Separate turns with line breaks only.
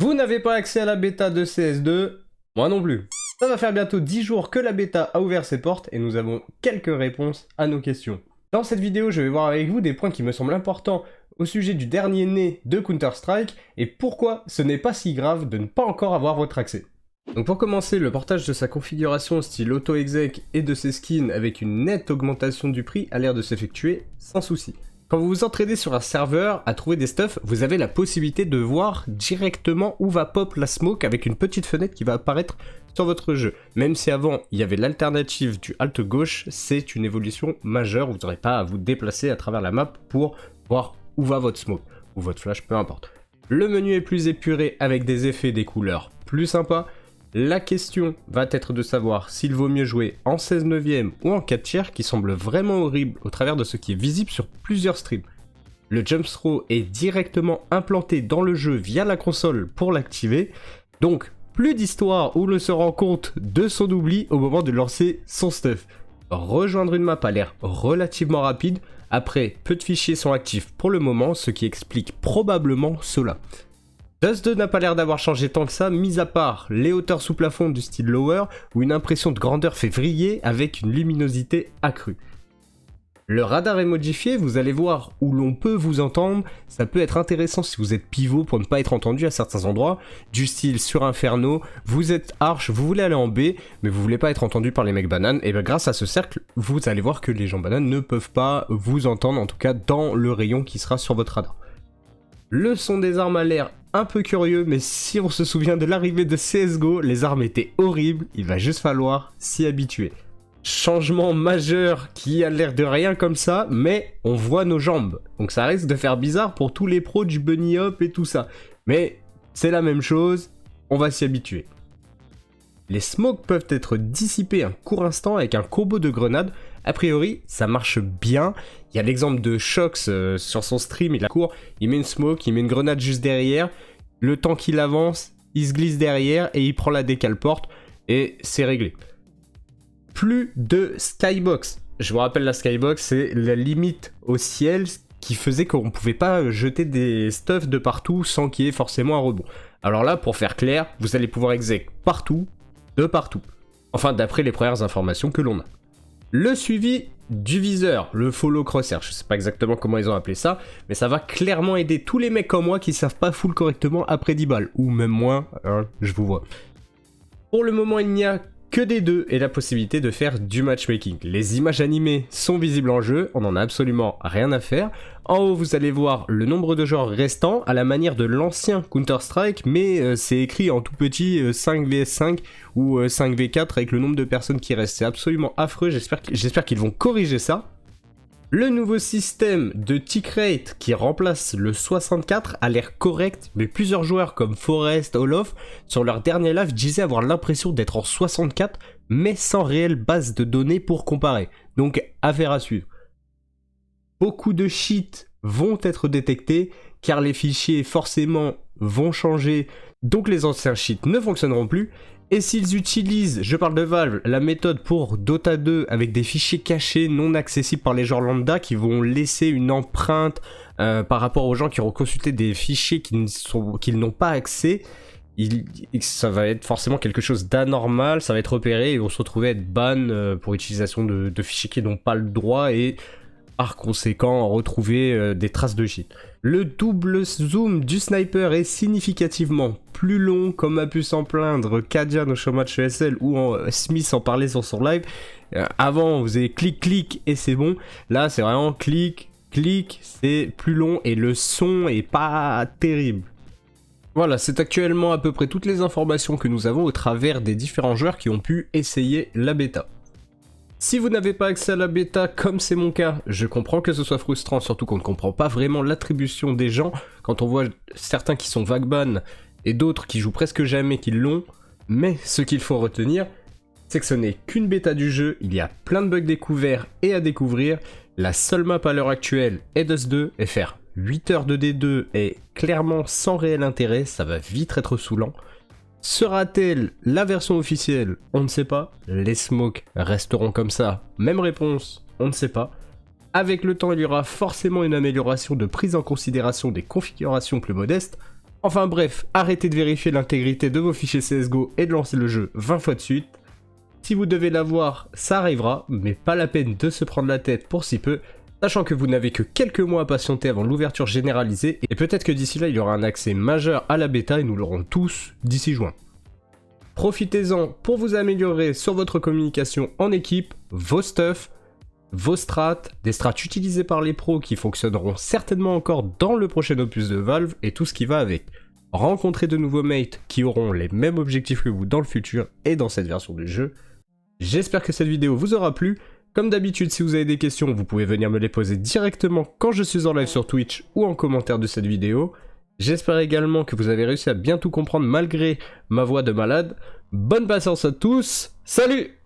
Vous n'avez pas accès à la bêta de CS2, moi non plus. Ça va faire bientôt 10 jours que la bêta a ouvert ses portes et nous avons quelques réponses à nos questions. Dans cette vidéo, je vais voir avec vous des points qui me semblent importants au sujet du dernier né de Counter-Strike et pourquoi ce n'est pas si grave de ne pas encore avoir votre accès. Donc pour commencer, le portage de sa configuration style auto-exec et de ses skins avec une nette augmentation du prix a l'air de s'effectuer sans souci. Quand vous vous entraînez sur un serveur à trouver des stuffs, vous avez la possibilité de voir directement où va pop la smoke avec une petite fenêtre qui va apparaître sur votre jeu. Même si avant il y avait l'alternative du alt gauche, c'est une évolution majeure, vous n'aurez pas à vous déplacer à travers la map pour voir où va votre smoke, ou votre flash, peu importe. Le menu est plus épuré avec des effets et des couleurs plus sympas. La question va être de savoir s'il vaut mieux jouer en 16 neuvième ou en 4 tiers qui semble vraiment horrible au travers de ce qui est visible sur plusieurs streams. Le jump throw est directement implanté dans le jeu via la console pour l'activer, donc plus d'histoire où l'on se rend compte de son oubli au moment de lancer son stuff. Rejoindre une map a l'air relativement rapide, après peu de fichiers sont actifs pour le moment, ce qui explique probablement cela. Dust 2 n'a pas l'air d'avoir changé tant que ça, mis à part les hauteurs sous plafond du style lower, où une impression de grandeur fait vriller avec une luminosité accrue. Le radar est modifié, vous allez voir où l'on peut vous entendre, ça peut être intéressant si vous êtes pivot pour ne pas être entendu à certains endroits, du style sur Inferno, vous êtes arche, vous voulez aller en B, mais vous voulez pas être entendu par les mecs bananes, et bien grâce à ce cercle, vous allez voir que les gens bananes ne peuvent pas vous entendre, en tout cas dans le rayon qui sera sur votre radar. Le son des armes a l'air un peu curieux, mais si on se souvient de l'arrivée de CSGO, les armes étaient horribles, il va juste falloir s'y habituer. Changement majeur qui a l'air de rien comme ça, mais on voit nos jambes. Donc ça risque de faire bizarre pour tous les pros du bunny hop et tout ça. Mais c'est la même chose, on va s'y habituer. Les smokes peuvent être dissipés un court instant avec un combo de grenades. A priori, ça marche bien. Il y a l'exemple de Shox sur son stream, il court, il met une smoke, il met une grenade juste derrière. Le temps qu'il avance, il se glisse derrière et il prend la décale porte et c'est réglé. Plus de skybox. Je vous rappelle, la skybox, c'est la limite au ciel qui faisait qu'on ne pouvait pas jeter des stuffs de partout sans qu'il y ait forcément un rebond. Alors là, pour faire clair, vous allez pouvoir exec partout, de partout. Enfin, d'après les premières informations que l'on a. Le suivi du viseur, le follow crosshair, je sais pas exactement comment ils ont appelé ça, mais ça va clairement aider tous les mecs comme moi qui savent pas full correctement après 10 balles, ou même moins, hein, je vous vois. Pour le moment, il n'y a que des deux et la possibilité de faire du matchmaking. Les images animées sont visibles en jeu, on en a absolument rien à faire. En haut, vous allez voir le nombre de joueurs restants à la manière de l'ancien Counter-Strike, mais c'est écrit en tout petit 5 vs 5 ou 5 vs 4 avec le nombre de personnes qui restent. C'est absolument affreux, j'espère qu'ils vont corriger ça. Le nouveau système de tick rate qui remplace le 64 a l'air correct, mais plusieurs joueurs comme Forest, Olof, sur leur dernier live disaient avoir l'impression d'être en 64, mais sans réelle base de données pour comparer. Donc, affaire à suivre. Beaucoup de cheats vont être détectés, car les fichiers forcément vont changer, donc les anciens cheats ne fonctionneront plus. Et s'ils utilisent, je parle de Valve, la méthode pour Dota 2 avec des fichiers cachés non accessibles par les joueurs lambda qui vont laisser une empreinte par rapport aux gens qui auront consulté des fichiers qu'ils n'ont pas accès, ça va être forcément quelque chose d'anormal, ça va être repéré et ils vont se retrouver à être ban pour utilisation de fichiers qui n'ont pas le droit et par conséquent retrouver des traces de cheat. Le double zoom du sniper est significativement plus long, comme a pu s'en plaindre Kadian au showmatch ESL ou Smith en parlait sur son live. Avant, vous avez clic et c'est bon. Là, c'est vraiment clic, c'est plus long et le son est pas terrible. Voilà, c'est actuellement à peu près toutes les informations que nous avons au travers des différents joueurs qui ont pu essayer la bêta. Si vous n'avez pas accès à la bêta, comme c'est mon cas, je comprends que ce soit frustrant, surtout qu'on ne comprend pas vraiment l'attribution des gens, quand on voit certains qui sont vague ban et d'autres qui jouent presque jamais qui l'ont, mais ce qu'il faut retenir, c'est que ce n'est qu'une bêta du jeu, il y a plein de bugs découverts et à découvrir, la seule map à l'heure actuelle est Dust 2, et faire 8 heures de D2 est clairement sans réel intérêt, ça va vite être saoulant. Sera-t-elle la version officielle? On ne sait pas. Les smokes resteront comme ça. Même réponse, on ne sait pas. Avec le temps, il y aura forcément une amélioration de prise en considération des configurations plus modestes. Enfin bref, arrêtez de vérifier l'intégrité de vos fichiers CSGO et de lancer le jeu 20 fois de suite. Si vous devez l'avoir, ça arrivera, mais pas la peine de se prendre la tête pour si peu, sachant que vous n'avez que quelques mois à patienter avant l'ouverture généralisée, et peut-être que d'ici là il y aura un accès majeur à la bêta et nous l'aurons tous d'ici juin. Profitez-en pour vous améliorer sur votre communication en équipe, vos stuffs, vos strats, des strats utilisés par les pros qui fonctionneront certainement encore dans le prochain opus de Valve et tout ce qui va avec. Rencontrez de nouveaux mates qui auront les mêmes objectifs que vous dans le futur et dans cette version du jeu. J'espère que cette vidéo vous aura plu. Comme d'habitude, si vous avez des questions, vous pouvez venir me les poser directement quand je suis en live sur Twitch ou en commentaire de cette vidéo. J'espère également que vous avez réussi à bien tout comprendre malgré ma voix de malade. Bonne patience à tous, salut!